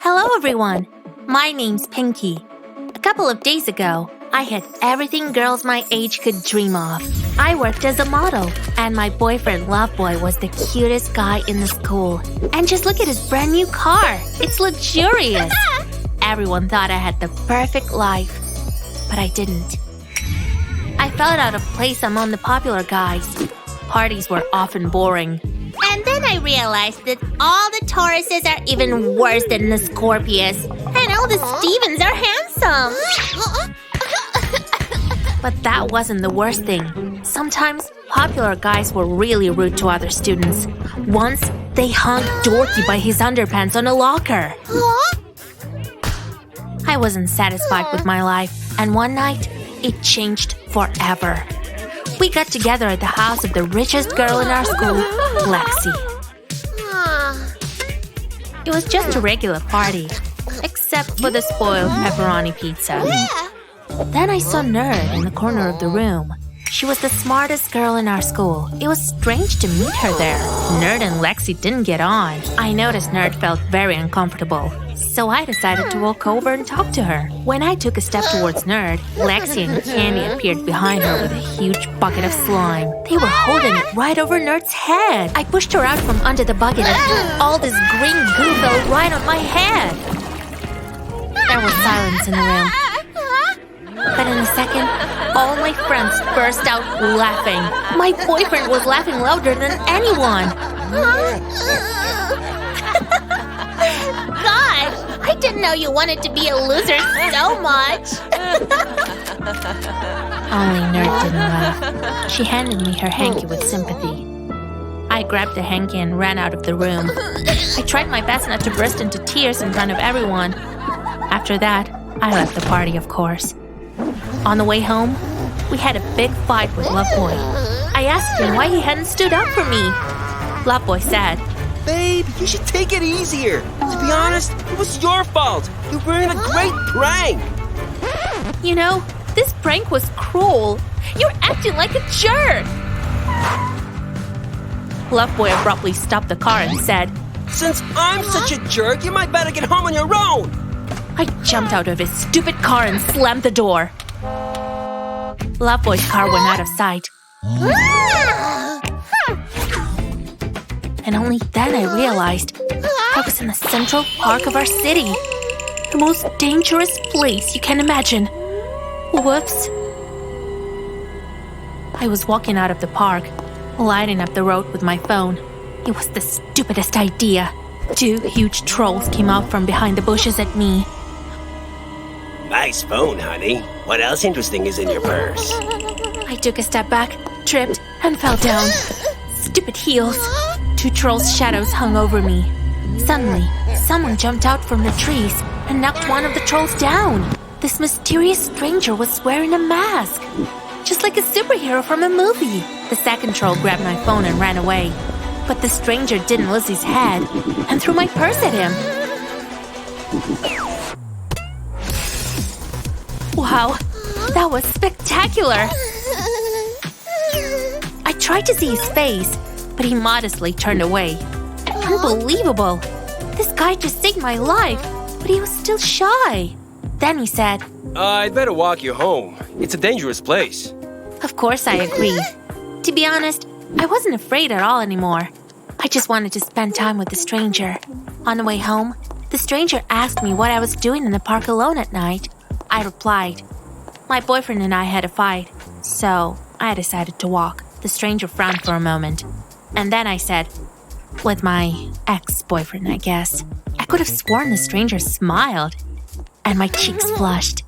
Hello everyone, my name's Pinky. A couple of days ago, I had everything girls my age could dream of. I worked as a model, and my boyfriend Loveboy was the cutest guy in the school. And just look at his brand new car. It's luxurious. Everyone thought I had the perfect life, but I didn't. I felt out of place among the popular guys. Parties were often boring. And then I realized that all the Tauruses are even worse than the Scorpius. And all the Stevens are handsome. But that wasn't the worst thing. Sometimes popular guys were really rude to other students. Once, they hung Dorky by his underpants on a locker. I wasn't satisfied with my life, and one night, it changed forever. We got together at the house of the richest girl in our school, Lexi. It was just a regular party, except for the spoiled pepperoni pizza. Then I saw Nerd in the corner of the room. She was the smartest girl in our school. It was strange to meet her there. Nerd and Lexi didn't get on. I noticed Nerd felt very uncomfortable. So I decided to walk over and talk to her. When I took a step towards Nerd, Lexi and Candy appeared behind her with a huge bucket of slime. They were holding it right over Nerd's head. I pushed her out from under the bucket and all this green goo fell right on my head. There was silence in the room. But in a second, all my friends burst out laughing. My boyfriend was laughing louder than anyone. Gosh, I didn't know you wanted to be a loser so much. Only Nerd didn't laugh. She handed me her hanky with sympathy. I grabbed the hanky and ran out of the room. I tried my best not to burst into tears in front of everyone. After that, I left the party, of course. On the way home, we had a big fight with Loveboy. I asked him why he hadn't stood up for me. Loveboy said, "Babe, you should take it easier. To be honest, it was your fault. You were in a great prank." You know, this prank was cruel. You're acting like a jerk. Loveboy abruptly stopped the car and said, "Since I'm such a jerk, you might better get home on your own." I jumped out of his stupid car and slammed the door. Loveboy's car went out of sight. And only then I realized I was in the central park of our city. The most dangerous place you can imagine. Whoops. I was walking out of the park, lighting up the road with my phone. It was the stupidest idea. 2 huge trolls came out from behind the bushes at me. Nice phone, honey. What else interesting is in your purse? I took a step back, tripped, and fell down. Stupid heels. 2 trolls' shadows hung over me. Suddenly, someone jumped out from the trees and knocked one of the trolls down. This mysterious stranger was wearing a mask, just like a superhero from a movie. The second troll grabbed my phone and ran away. But the stranger didn't lose his head and threw my purse at him. Wow, that was spectacular! I tried to see his face, but he modestly turned away. Unbelievable! This guy just saved my life, but he was still shy. Then he said, I'd better walk you home. It's a dangerous place. Of course I agreed. To be honest, I wasn't afraid at all anymore. I just wanted to spend time with the stranger. On the way home, the stranger asked me what I was doing in the park alone at night. I replied, my boyfriend and I had a fight, so I decided to walk. The stranger frowned for a moment. And then I said, with my ex-boyfriend, I guess. I could have sworn the stranger smiled. And my cheeks flushed.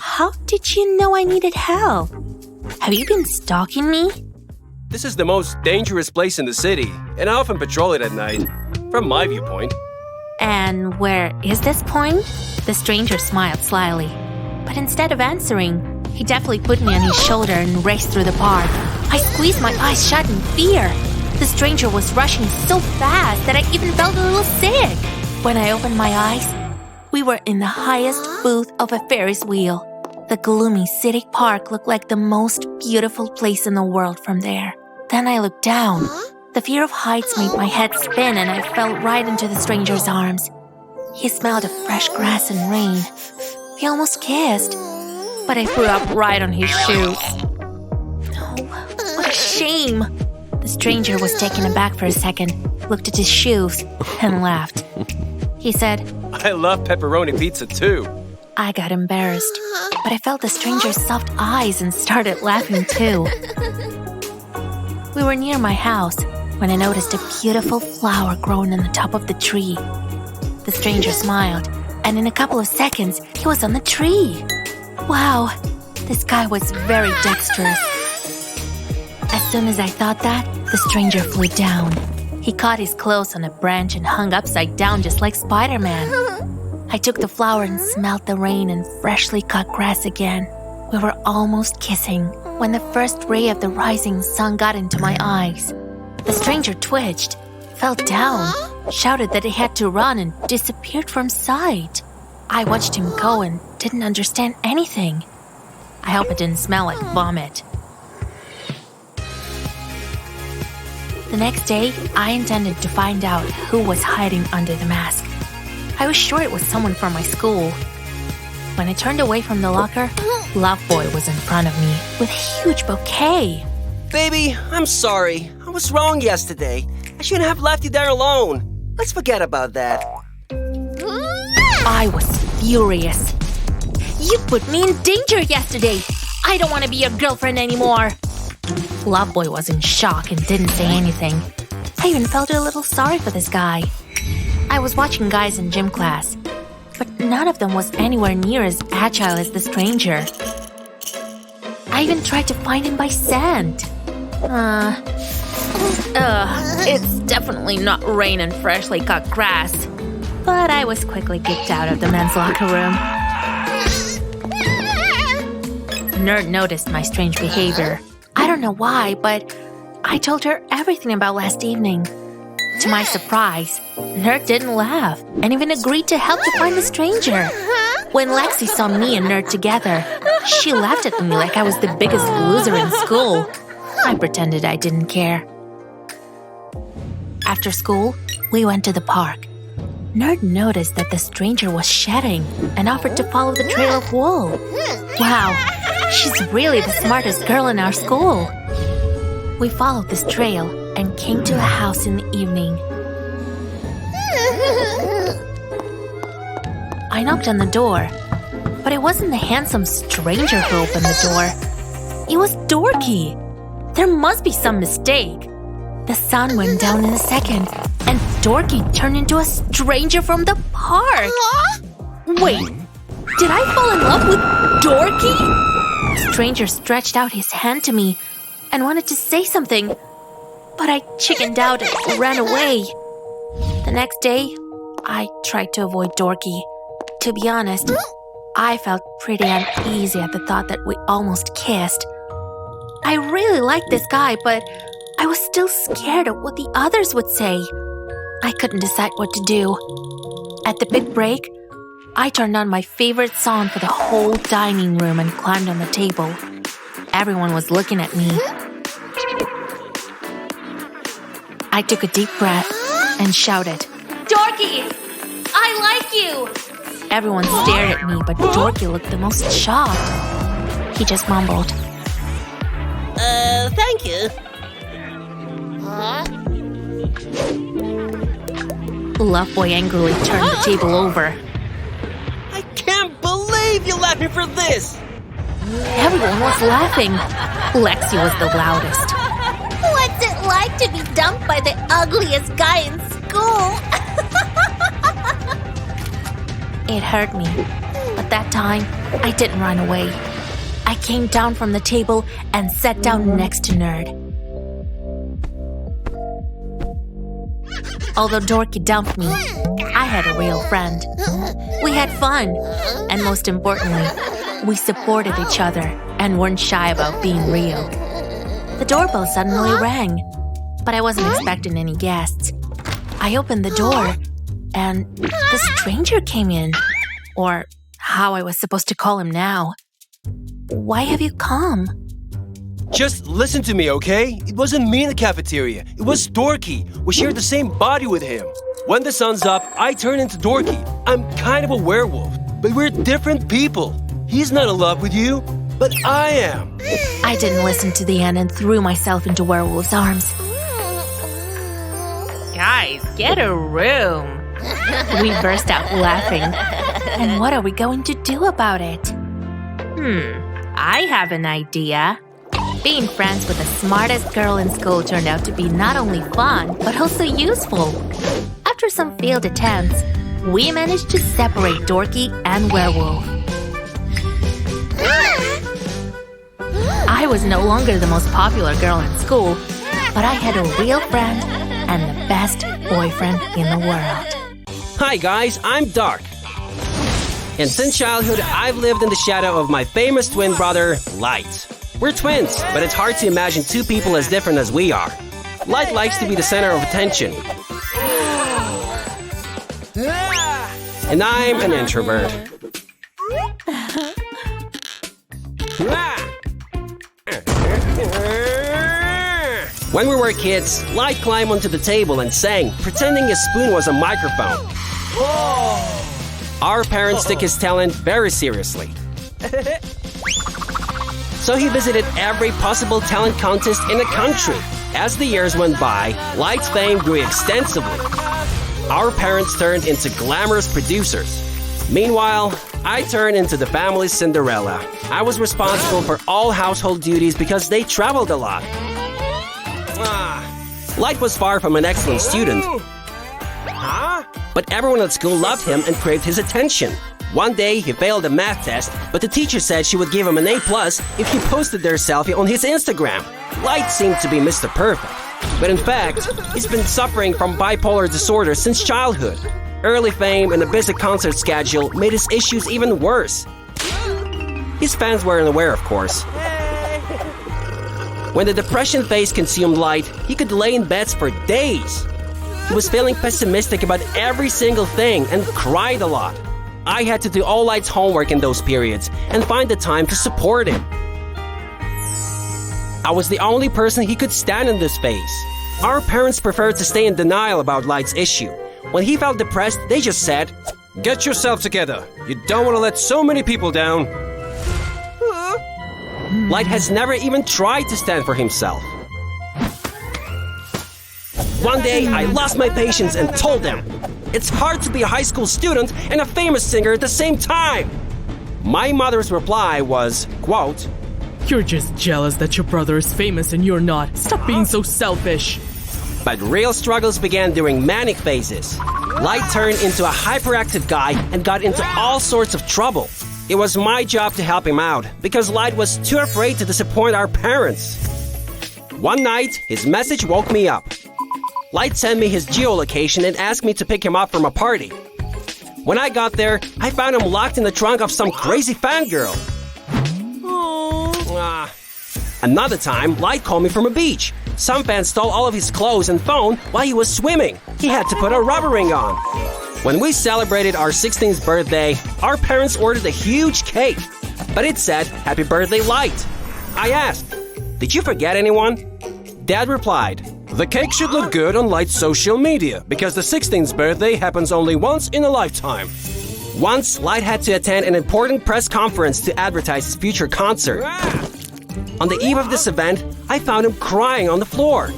How did you know I needed help? Have you been stalking me? This is the most dangerous place in the city, and I often patrol it at night, from my viewpoint. And where is this point? The stranger smiled slyly. But instead of answering, he deftly put me on his shoulder and raced through the park. I squeezed my eyes shut in fear. The stranger was rushing so fast that I even felt a little sick. When I opened my eyes, we were in the highest booth of a Ferris wheel. The gloomy city park looked like the most beautiful place in the world from there. Then I looked down. The fear of heights made my head spin and I fell right into the stranger's arms. He smelled of fresh grass and rain. We almost kissed, but I threw up right on his shoes. Oh, what a shame. The stranger was taken aback for a second, looked at his shoes, and laughed. He said, I love pepperoni pizza too. I got embarrassed, but I felt the stranger's soft eyes and started laughing too. We were near my house when I noticed a beautiful flower growing on the top of the tree. The stranger smiled, and in a couple of seconds, he was on the tree. Wow, this guy was very dexterous. As soon as I thought that, the stranger flew down. He caught his clothes on a branch and hung upside down just like Spider-Man. I took the flower and smelled the rain and freshly cut grass again. We were almost kissing when the first ray of the rising sun got into my eyes. The stranger twitched, fell down, shouted that he had to run and disappeared from sight. I watched him go and didn't understand anything. I hope it didn't smell like vomit. The next day, I intended to find out who was hiding under the mask. I was sure it was someone from my school. When I turned away from the locker, Loveboy was in front of me with a huge bouquet. Baby, I'm sorry. I was wrong yesterday. I shouldn't have left you there alone. Let's forget about that. I was furious. You put me in danger yesterday. I don't want to be your girlfriend anymore. Loveboy was in shock and didn't say anything. I even felt a little sorry for this guy. I was watching guys in gym class, but none of them was anywhere near as agile as the stranger. I even tried to find him by scent. It's definitely not rain and freshly cut grass. But I was quickly kicked out of the men's locker room. Nerd noticed my strange behavior. I don't know why, but I told her everything about last evening. To my surprise, Nerd didn't laugh and even agreed to help to find the stranger. When Lexi saw me and Nerd together, she laughed at me like I was the biggest loser in school. I pretended I didn't care. After school, we went to the park. Nerd noticed that the stranger was shedding and offered to follow the trail of wool. Wow, she's really the smartest girl in our school. We followed this trail and came to a house in the evening. I knocked on the door, but it wasn't the handsome stranger who opened the door. It was Dorky. There must be some mistake. The sun went down in a second, and Dorky turned into a stranger from the park. Wait, did I fall in love with Dorky? The stranger stretched out his hand to me and wanted to say something, but I chickened out and ran away. The next day, I tried to avoid Dorky. To be honest, I felt pretty uneasy at the thought that we almost kissed. I really liked this guy, but I was still scared of what the others would say. I couldn't decide what to do. At the big break, I turned on my favorite song for the whole dining room and climbed on the table. Everyone was looking at me. I took a deep breath and shouted, "Dorky, I like you!" Everyone stared at me, but Dorky looked the most shocked. He just mumbled, Thank you. Loveboy angrily turned the table over. I can't believe you left me for this! Everyone was laughing. Lexi was the loudest. What's it like to be dumped by the ugliest guy in school? It hurt me, but that time, I didn't run away. I came down from the table and sat down next to Nerd. Although Dorky dumped me, I had a real friend. We had fun, and most importantly, we supported each other and weren't shy about being real. The doorbell suddenly rang, but I wasn't expecting any guests. I opened the door, and the stranger came in, or how I was supposed to call him now. Why have you come? Just listen to me, okay? It wasn't me in the cafeteria. It was Dorky. We shared the same body with him. When the sun's up, I turn into Dorky. I'm kind of a werewolf, but we're different people. He's not in love with you, but I am. I didn't listen to the end and threw myself into Werewolf's arms. Guys, get a room. We burst out laughing. And what are we going to do about it? I have an idea. Being friends with the smartest girl in school turned out to be not only fun, but also useful. After some failed attempts, we managed to separate Dorky and Werewolf. I was no longer the most popular girl in school, but I had a real friend and the best boyfriend in the world. Hi guys, I'm Dark. And since childhood, I've lived in the shadow of my famous twin brother, Light. We're twins, but it's hard to imagine two people as different as we are. Light likes to be the center of attention. And I'm an introvert. When we were kids, Light climbed onto the table and sang, pretending his spoon was a microphone. Our parents took his talent very seriously. So he visited every possible talent contest in the country. As the years went by, Light's fame grew extensively. Our parents turned into glamorous producers. Meanwhile, I turned into the family's Cinderella. I was responsible for all household duties because they traveled a lot. Light was far from an excellent student. But everyone at school loved him and craved his attention. One day, he failed a math test, but the teacher said she would give him an A+ if he posted their selfie on his Instagram. Light seemed to be Mr. Perfect. But in fact, he's been suffering from bipolar disorder since childhood. Early fame and a busy concert schedule made his issues even worse. His fans weren't aware, of course. When the depression phase consumed Light, he could lay in beds for days. He was feeling pessimistic about every single thing and cried a lot. I had to do all Light's homework in those periods and find the time to support him. I was the only person he could stand in this phase. Our parents preferred to stay in denial about Light's issue. When he felt depressed, they just said, "Get yourself together. You don't want to let so many people down." Light has never even tried to stand for himself. One day, I lost my patience and told them, "It's hard to be a high school student and a famous singer at the same time." My mother's reply was, quote, "You're just jealous that your brother is famous and you're not. Stop being so selfish." But real struggles began during manic phases. Light turned into a hyperactive guy and got into all sorts of trouble. It was my job to help him out because Light was too afraid to disappoint our parents. One night, his message woke me up. Light sent me his geolocation and asked me to pick him up from a party. When I got there, I found him locked in the trunk of some crazy fangirl. Another time, Light called me from a beach. Some fan stole all of his clothes and phone while he was swimming. He had to put a rubber ring on. When we celebrated our 16th birthday, our parents ordered a huge cake. But it said, "Happy birthday, Light." I asked, "Did you forget anyone?" Dad replied, "The cake should look good on Light's social media because the 16th birthday happens only once in a lifetime." Once, Light had to attend an important press conference to advertise his future concert. On the eve of this event, I found him crying on the floor.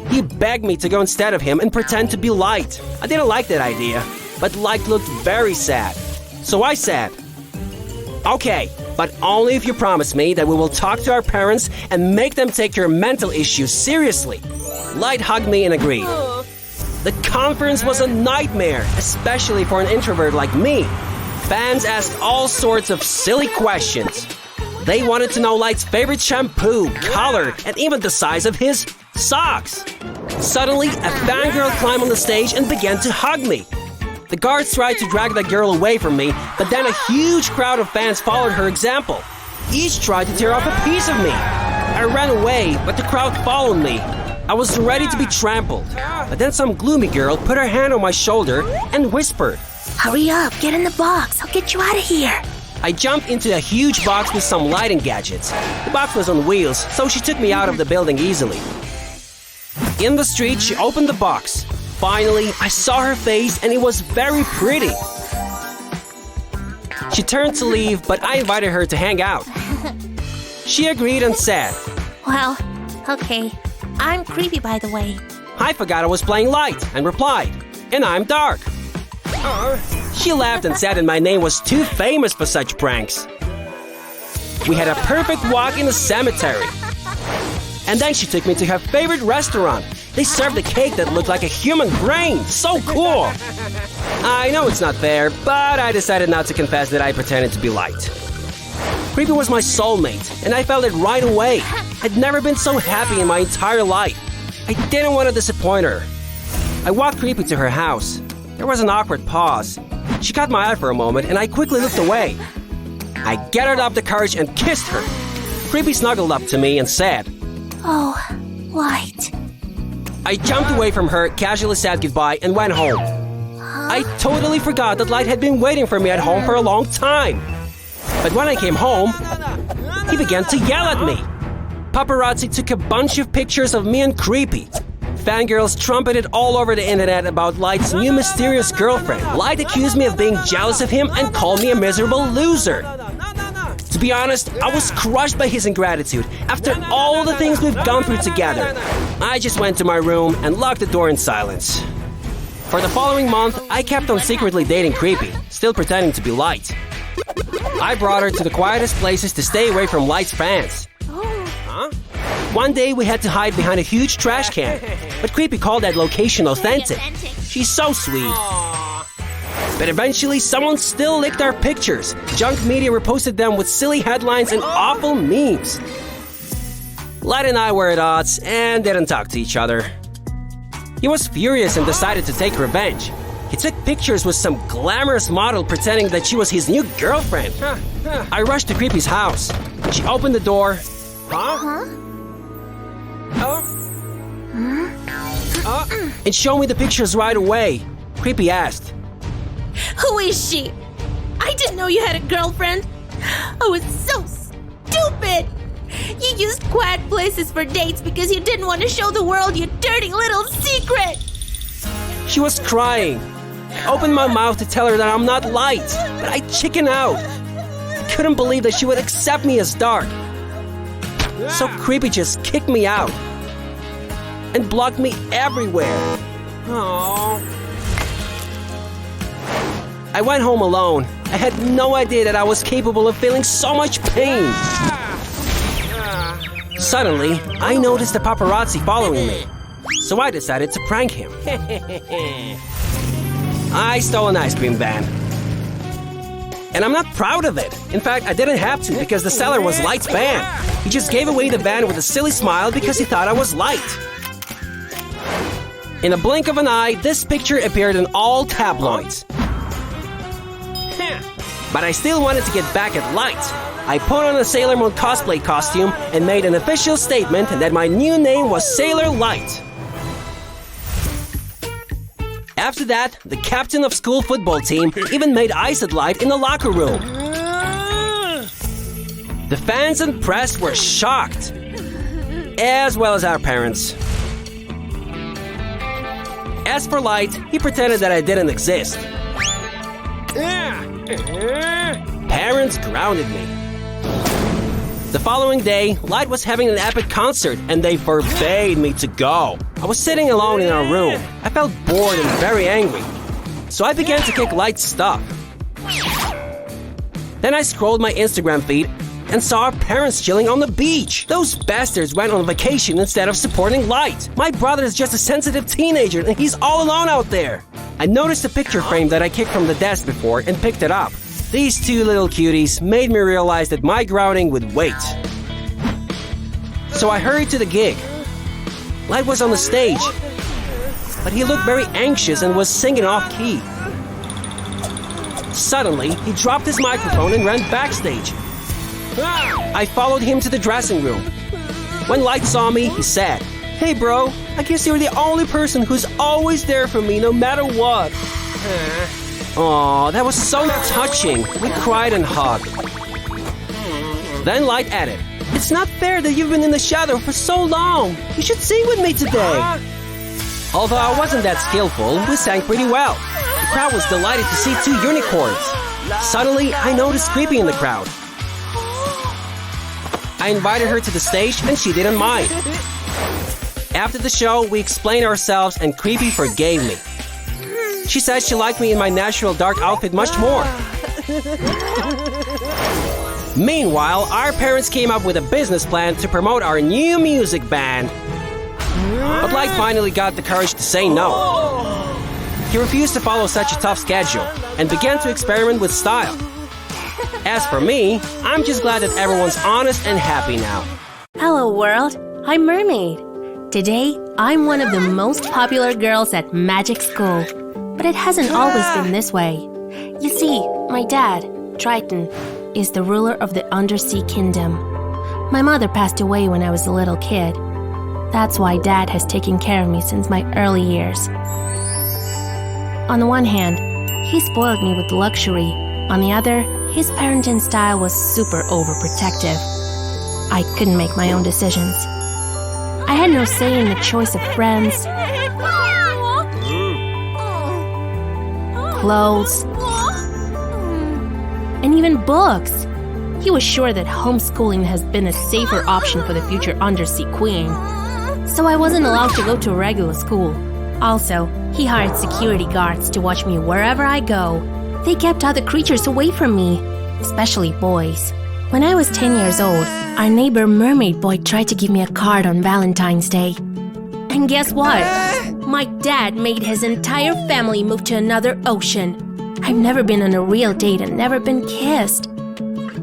He begged me to go instead of him and pretend to be Light. I didn't like that idea, but Light looked very sad. So I said, "Okay, but only if you promise me that we will talk to our parents and make them take your mental issues seriously." Light hugged me and agreed. The conference was a nightmare, especially for an introvert like me. Fans asked all sorts of silly questions. They wanted to know Light's favorite shampoo, color, and even the size of his socks. Suddenly, a fangirl climbed on the stage and began to hug me. The guards tried to drag the girl away from me, but then a huge crowd of fans followed her example. Each tried to tear off a piece of me. I ran away, but the crowd followed me. I was ready to be trampled. But then some gloomy girl put her hand on my shoulder and whispered, Hurry up, get in the box. I'll get you out of here. I jumped into a huge box with some lighting gadgets. The box was on wheels, so she took me out of the building easily. In the street, she opened the box. Finally, I saw her face and it was very pretty. She turned to leave, but I invited her to hang out. She agreed and said, Well, okay. I'm creepy, by the way. I forgot I was playing Light and replied, "And I'm dark." She laughed and said that my name was too famous for such pranks. We had a perfect walk in the cemetery. And then she took me to her favorite restaurant. They served a cake that looked like a human brain. So cool! I know it's not fair, but I decided not to confess that I pretended to be Light. Creepy was my soulmate, and I felt it right away. I'd never been so happy in my entire life. I didn't want to disappoint her. I walked Creepy to her house. There was an awkward pause. She caught my eye for a moment, and I quickly looked away. I gathered up the courage and kissed her. Creepy snuggled up to me and said, Oh, Light. I jumped away from her, casually said goodbye, and went home. I totally forgot that Light had been waiting for me at home for a long time. But when I came home, he began to yell at me. Paparazzi took a bunch of pictures of me and Creepy. Fangirls trumpeted all over the internet about Light's new mysterious girlfriend. Light accused me of being jealous of him and called me a miserable loser. To be honest, I was crushed by his ingratitude after all the things we've gone through together. I just went to my room and locked the door in silence. For the following month, I kept on secretly dating Creepy, still pretending to be Light. I brought her to the quietest places to stay away from Light's fans. One day we had to hide behind a huge trash can, but Creepy called that location authentic. She's so sweet. But eventually someone still licked our pictures. Junk media reposted them with silly headlines and awful memes. Light and I were at odds and didn't talk to each other. He was furious and decided to take revenge. He took pictures with some glamorous model pretending that she was his new girlfriend. I rushed to Creepy's house. She opened the door. And showed me the pictures right away. Creepy asked, Who is she? I didn't know you had a girlfriend. I was so stupid. You used quiet places for dates because you didn't want to show the world your dirty little secret. She was crying. I opened my mouth to tell her that I'm not Light, but I chickened out. I couldn't believe that she would accept me as dark. So Creepy just kicked me out and blocked me everywhere. I went home alone. I had no idea that I was capable of feeling so much pain. Suddenly, I noticed the paparazzi following me. so I decided to prank him. I stole an ice cream van. And I'm not proud of it. In fact, I didn't have to because the seller was Light's van. He just gave away the van with a silly smile because he thought I was Light. In a blink of an eye, this picture appeared in all tabloids. But I still wanted to get back at Light. I put on a Sailor Moon cosplay costume and made an official statement that my new name was Sailor Light. After that, the captain of school football team even made ice at Light in the locker room. The fans and press were shocked, as well as our parents. As for Light, he pretended that I didn't exist. Parents grounded me. The following day, Light was having an epic concert and they forbade me to go. I was sitting alone in our room. I felt bored and very angry. So I began to kick Light's stuff. Then I scrolled my Instagram feed and saw our parents chilling on the beach. Those bastards went on vacation instead of supporting Light. My brother is just a sensitive teenager and he's all alone out there. I noticed a picture frame that I kicked from the desk before and picked it up. These two little cuties made me realize that my grounding would wait. So I hurried to the gig. Light was on the stage, but he looked very anxious and was singing off-key. Suddenly, he dropped his microphone and ran backstage. I followed him to the dressing room. When Light saw me, he said, "Hey bro, I guess you're the only person who's always there for me no matter what." Aw, that was so touching. We cried and hugged. Then Light added, "It's not fair that you've been in the shadow for so long. You should sing with me today." Although I wasn't that skillful, we sang pretty well. The crowd was delighted to see two unicorns. Suddenly, I noticed Creepy in the crowd. I invited her to the stage and she didn't mind. After the show, we explained ourselves and Creepy forgave me. She said she liked me in my natural dark outfit much more. Meanwhile, our parents came up with a business plan to promote our new music band. But Light finally got the courage to say no. He refused to follow such a tough schedule and began to experiment with style. As for me, I'm just glad that everyone's honest and happy now. Hello world, I'm Mermaid. Today, I'm one of the most popular girls at magic school. But it hasn't always been this way. You see, my dad, Triton, is the ruler of the undersea kingdom. My mother passed away when I was a little kid. That's why Dad has taken care of me since my early years. On the one hand, he spoiled me with luxury. On the other, his parenting style was super overprotective. I couldn't make my own decisions. I had no say in the choice of friends, clothes, and even books. He was sure that homeschooling has been a safer option for the future undersea queen. So I wasn't allowed to go to a regular school. Also, he hired security guards to watch me wherever I go. They kept other creatures away from me, especially boys. When I was 10 years old, our neighbor mermaid boy tried to give me a card on Valentine's Day. And guess what? My dad made his entire family move to another ocean. I've never been on a real date and never been kissed.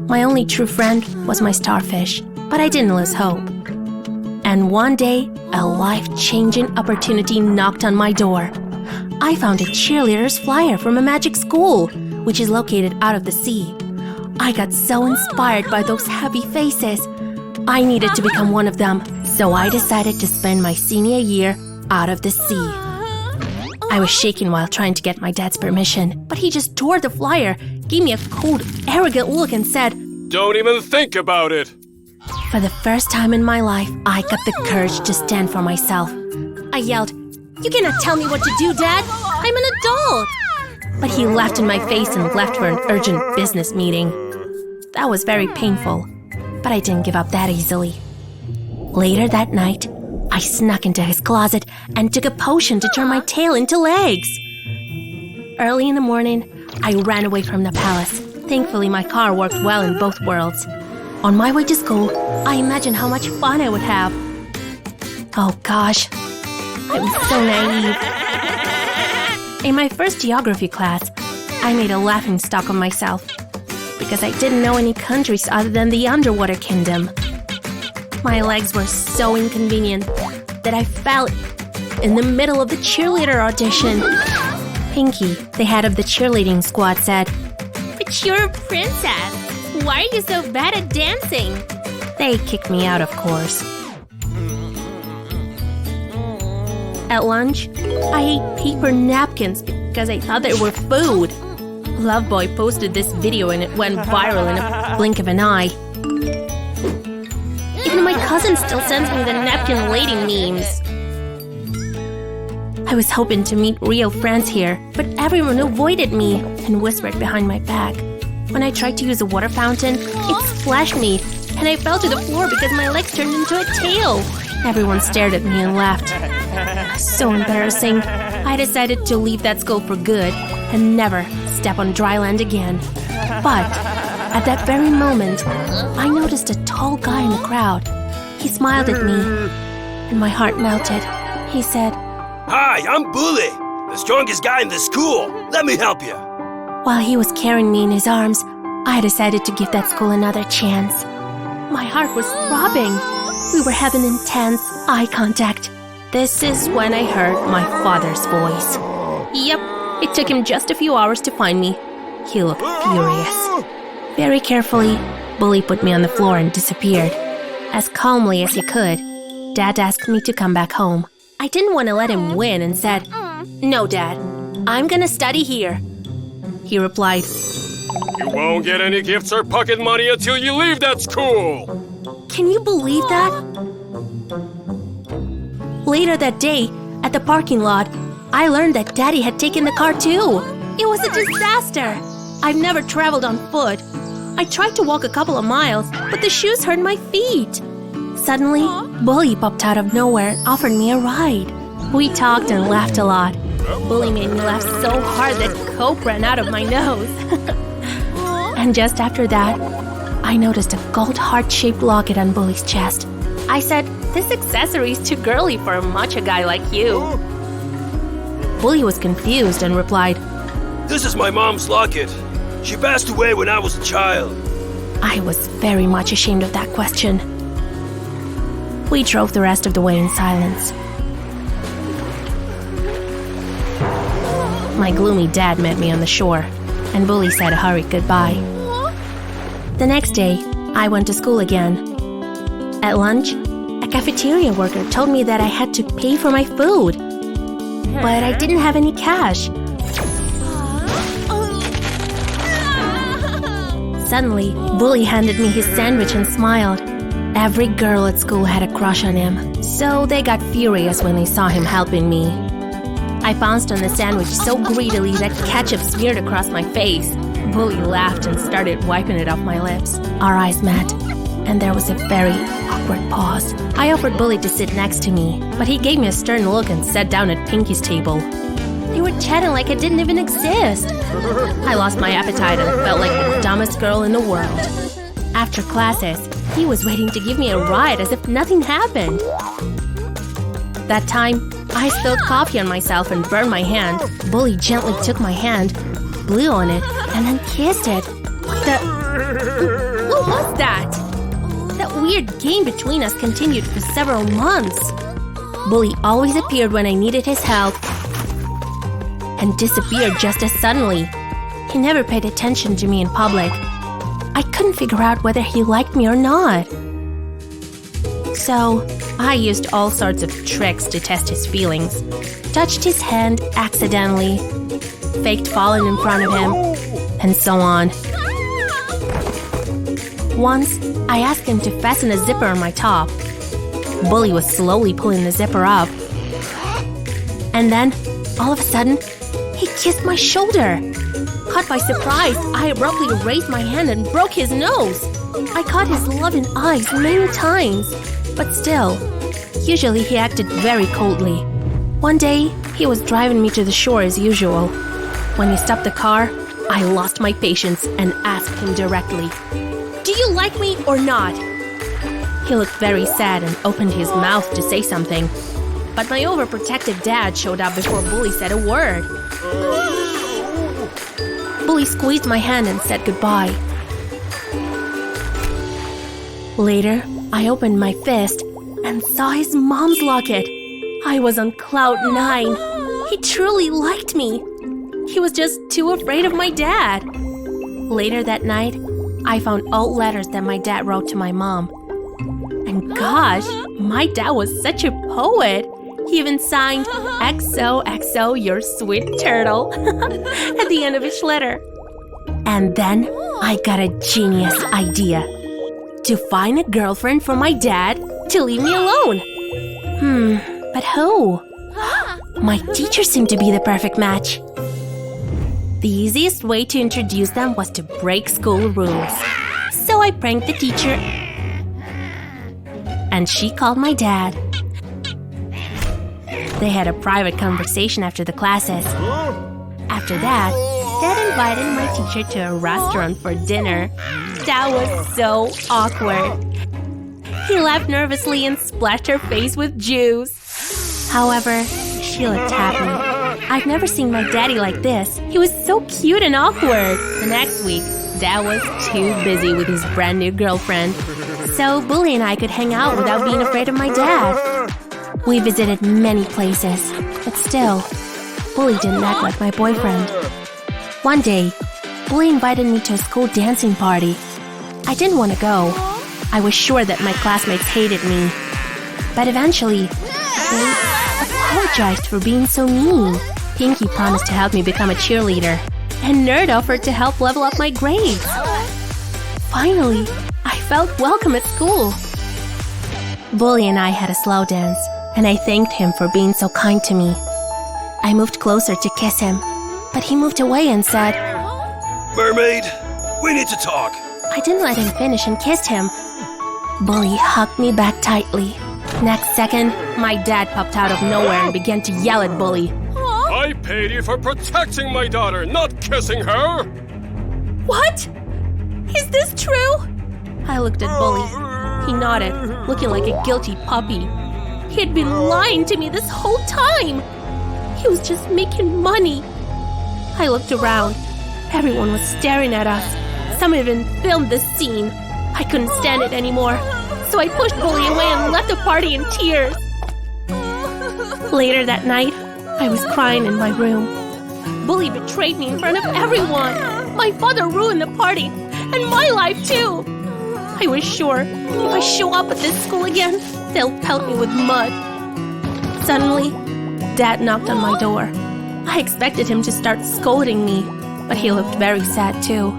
My only true friend was my starfish, but I didn't lose hope. And one day, a life-changing opportunity knocked on my door. I found a cheerleader's flyer from a magic school, which is located out of the sea. I got so inspired by those happy faces. I needed to become one of them, so I decided to spend my senior year out of the sea. I was shaking while trying to get my dad's permission, but he just tore the flyer, gave me a cold, arrogant look and said, "Don't even think about it." For the first time in my life, I got the courage to stand for myself. I yelled, "You cannot tell me what to do, Dad! I'm an adult!" But he laughed in my face and left for an urgent business meeting. That was very painful, but I didn't give up that easily. Later that night, I snuck into his closet and took a potion to turn my tail into legs. Early in the morning, I ran away from the palace. Thankfully, my car worked well in both worlds. On my way to school, I imagined how much fun I would have. Oh gosh, I'm so naive. In my first geography class, I made a laughingstock of myself because I didn't know any countries other than the underwater kingdom. My legs were so inconvenient that I fell in the middle of the cheerleader audition. Pinky, the head of the cheerleading squad, said, But you're a princess. Why are you so bad at dancing? They kicked me out, of course. At lunch, I ate paper napkins because I thought they were food. Loveboy posted this video and it went viral in a blink of an eye. Even my cousin still sends me the napkin lady memes. I was hoping to meet real friends here, but everyone avoided me and whispered behind my back. When I tried to use a water fountain, it splashed me, and I fell to the floor because my legs turned into a tail. Everyone stared at me and laughed. So embarrassing. I decided to leave that school for good and never step on dry land again. But at that very moment, I noticed a tall guy in the crowd. He smiled at me, and my heart melted. He said, Hi, I'm Bully, the strongest guy in the school. Let me help you. While he was carrying me in his arms, I decided to give that school another chance. My heart was throbbing. We were having intense eye contact. This is when I heard my father's voice. Yep, it took him just a few hours to find me. He looked furious. Very carefully, Bully put me on the floor and disappeared. As calmly as he could, Dad asked me to come back home. I didn't want to let him win and said, No, Dad, I'm gonna study here. He replied, You won't get any gifts or pocket money until you leave that school! Can you believe that? Later that day, at the parking lot, I learned that Daddy had taken the car too. It was a disaster. I've never traveled on foot. I tried to walk a couple of miles, but the shoes hurt my feet. Suddenly, Bully popped out of nowhere and offered me a ride. We talked and laughed a lot. Bully made me laugh so hard that coke ran out of my nose. And just after that, I noticed a gold heart-shaped locket on Bully's chest. I said, This accessory is too girly for a macho guy like you. Bully was confused and replied, This is my mom's locket. She passed away when I was a child. I was very much ashamed of that question. We drove the rest of the way in silence. My gloomy dad met me on the shore, and Bully said a hurried goodbye. The next day, I went to school again. At lunch, a cafeteria worker told me that I had to pay for my food, but I didn't have any cash. Suddenly, Bully handed me his sandwich and smiled. Every girl at school had a crush on him, so they got furious when they saw him helping me. I pounced on the sandwich so greedily that ketchup smeared across my face. Bully laughed and started wiping it off my lips. Our eyes met, and there was a very awkward pause. I offered Bully to sit next to me, but he gave me a stern look and sat down at Pinky's table. They were chatting like I didn't even exist. I lost my appetite and felt like the dumbest girl in the world. After classes, he was waiting to give me a ride as if nothing happened. That time, I spilled coffee on myself and burned my hand. Bully gently took my hand, blew on it, and then kissed it. What was that? That weird game between us continued for several months. Bully always appeared when I needed his help and disappeared just as suddenly. He never paid attention to me in public. I couldn't figure out whether he liked me or not. So, I used all sorts of tricks to test his feelings. Touched his hand accidentally, faked falling in front of him, and so on. Once, I asked him to fasten a zipper on my top. Bully was slowly pulling the zipper up. And then, all of a sudden, he kissed my shoulder. Caught by surprise, I abruptly raised my hand and broke his nose. I caught his loving eyes many times, but still, usually he acted very coldly. One day, he was driving me to the shore as usual. When he stopped the car, I lost my patience and asked him directly, "Do you like me or not?" He looked very sad and opened his mouth to say something. But my overprotective dad showed up before Bully said a word. Bully squeezed my hand and said goodbye. Later, I opened my fist and saw his mom's locket. I was on cloud 9. He truly liked me. He was just too afraid of my dad. Later that night, I found old letters that my dad wrote to my mom. And gosh, my dad was such a poet. He even signed XOXO, your sweet turtle at the end of each letter. And then I got a genius idea. To find a girlfriend for my dad to leave me alone. But who? My teacher seemed to be the perfect match. The easiest way to introduce them was to break school rules. So I pranked the teacher, and she called my dad. They had a private conversation after the classes. After that, Dad invited my teacher to a restaurant for dinner. That was so awkward. He laughed nervously and splashed her face with juice. However, she looked happy. I've never seen my daddy like this. He was so cute and awkward. The next week, Dad was too busy with his brand new girlfriend. So Bully and I could hang out without being afraid of my dad. We visited many places, but still, Bully didn't act like my boyfriend. One day, Bully invited me to a school dancing party. I didn't want to go. I was sure that my classmates hated me. But eventually, they apologized for being so mean. Pinky promised to help me become a cheerleader, and Nerd offered to help level up my grades. Finally, I felt welcome at school. Bully and I had a slow dance, and I thanked him for being so kind to me. I moved closer to kiss him, but he moved away and said, Mermaid, we need to talk. I didn't let him finish and kissed him. Bully hugged me back tightly. Next second, my dad popped out of nowhere and began to yell at Bully. I paid you for protecting my daughter, not kissing her! What? Is this true? I looked at Bully. He nodded, looking like a guilty puppy. He had been lying to me this whole time. He was just making money. I looked around. Everyone was staring at us. Some even filmed this scene. I couldn't stand it anymore, so I pushed Bully away and left the party in tears. Later that night, I was crying in my room. Bully betrayed me in front of everyone. My father ruined the party, and my life too. I was sure if I show up at this school again, they'll pelt me with mud. Suddenly, Dad knocked on my door. I expected him to start scolding me, but he looked very sad too.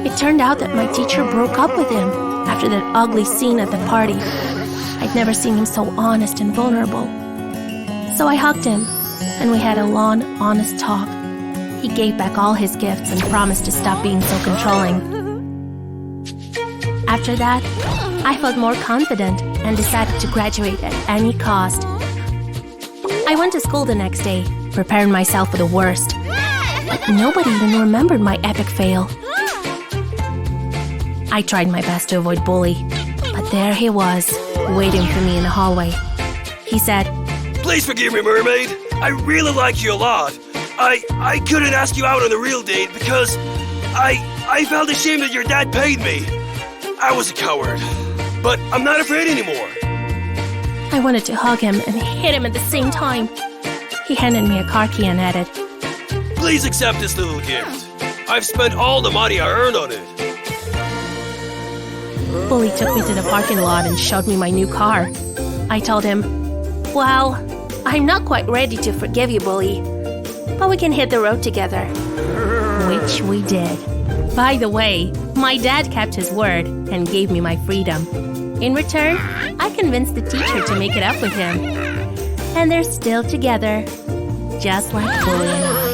It turned out that my teacher broke up with him after that ugly scene at the party. I'd never seen him so honest and vulnerable. So I hugged him, and we had a long, honest talk. He gave back all his gifts and promised to stop being so controlling. After that, I felt more confident and decided to graduate at any cost. I went to school the next day, preparing myself for the worst. But nobody even remembered my epic fail. I tried my best to avoid Bully, but there he was, waiting for me in the hallway. He said, Please forgive me, Mermaid. I really like you a lot. I couldn't ask you out on the real date because I felt ashamed that your dad paid me. I was a coward, but I'm not afraid anymore. I wanted to hug him and hit him at the same time. He handed me a car key and added, Please accept this little gift. I've spent all the money I earned on it. Bully took me to the parking lot and showed me my new car. I told him, Well, I'm not quite ready to forgive you, Bully, but we can hit the road together. Which we did. By the way, my dad kept his word and gave me my freedom. In return, I convinced the teacher to make it up with him. And they're still together, just like Bully and I.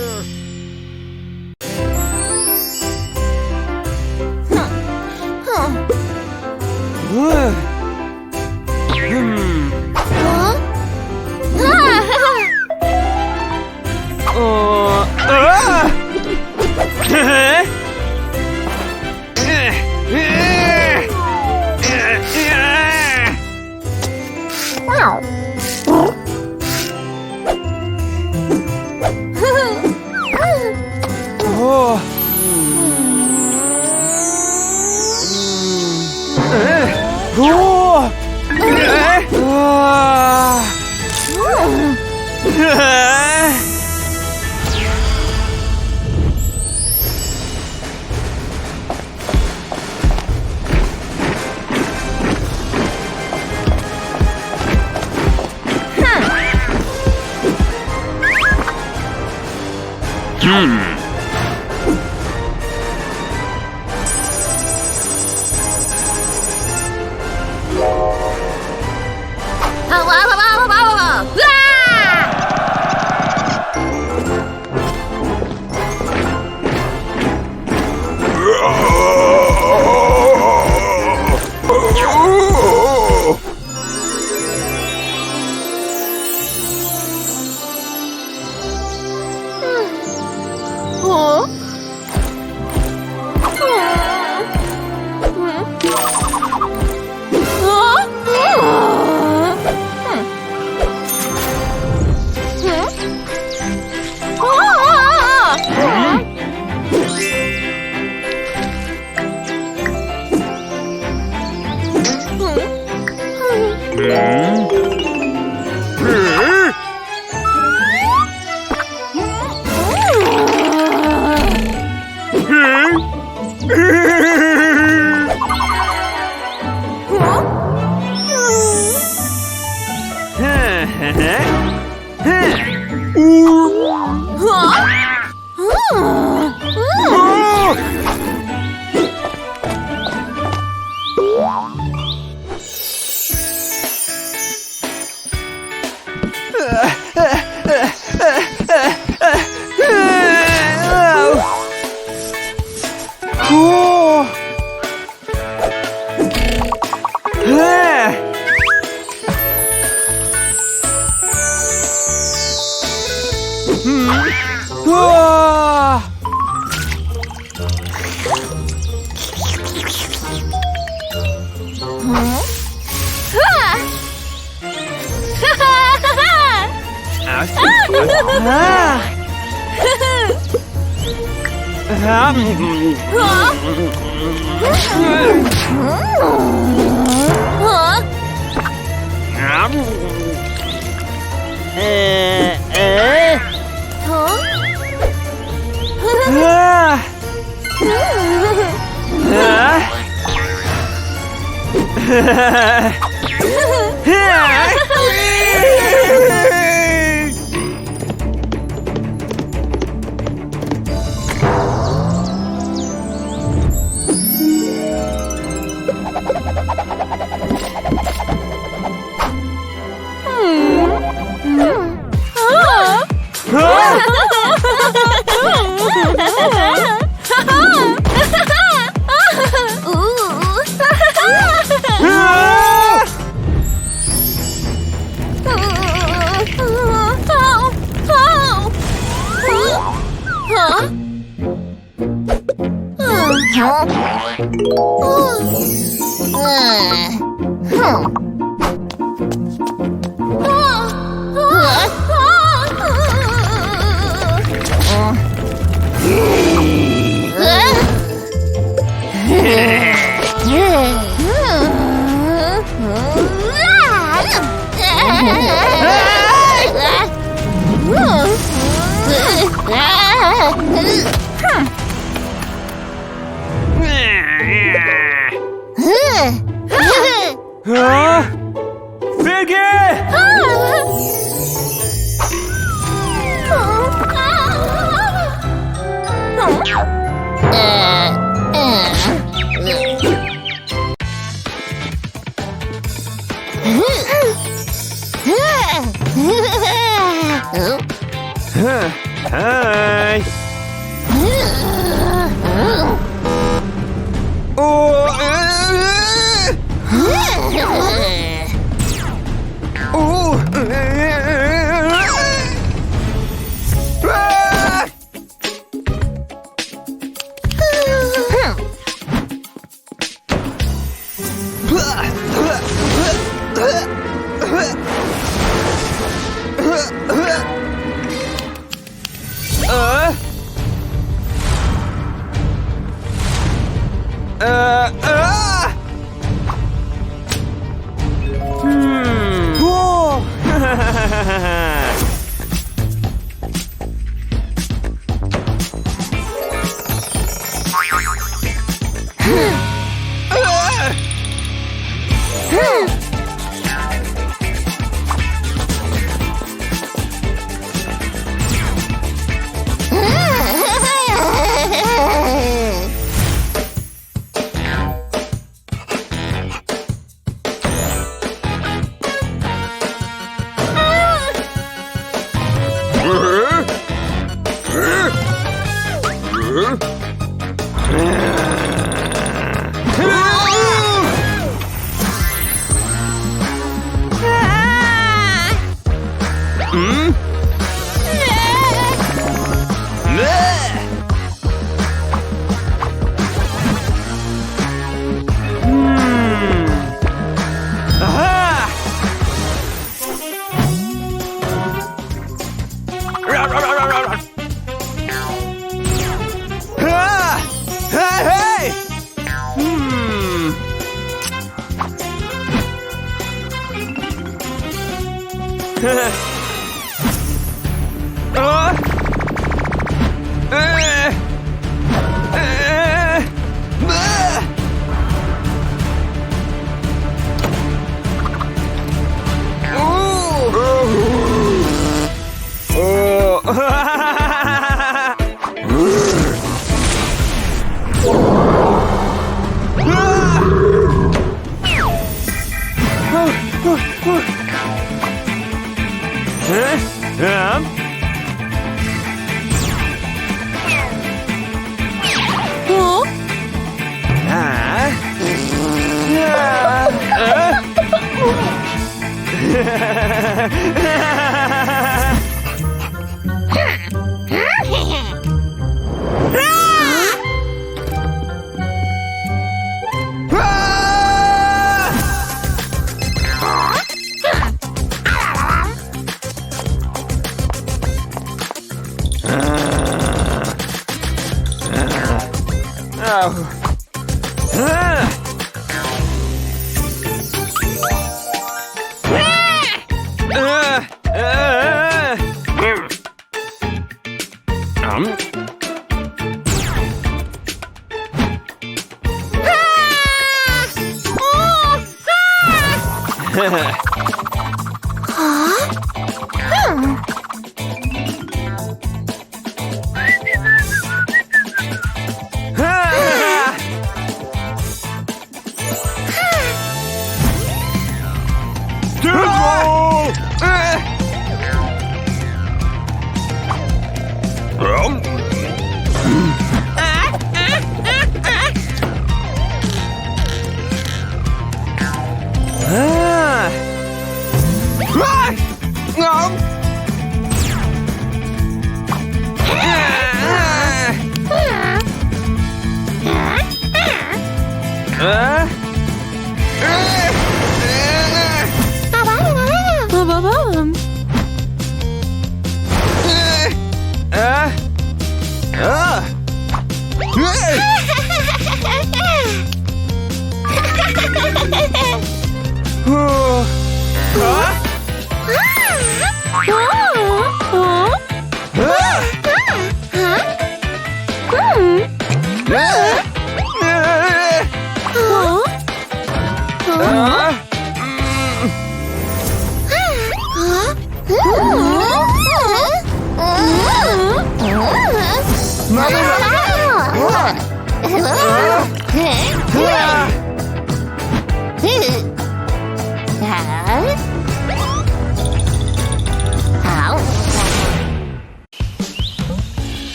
Hi.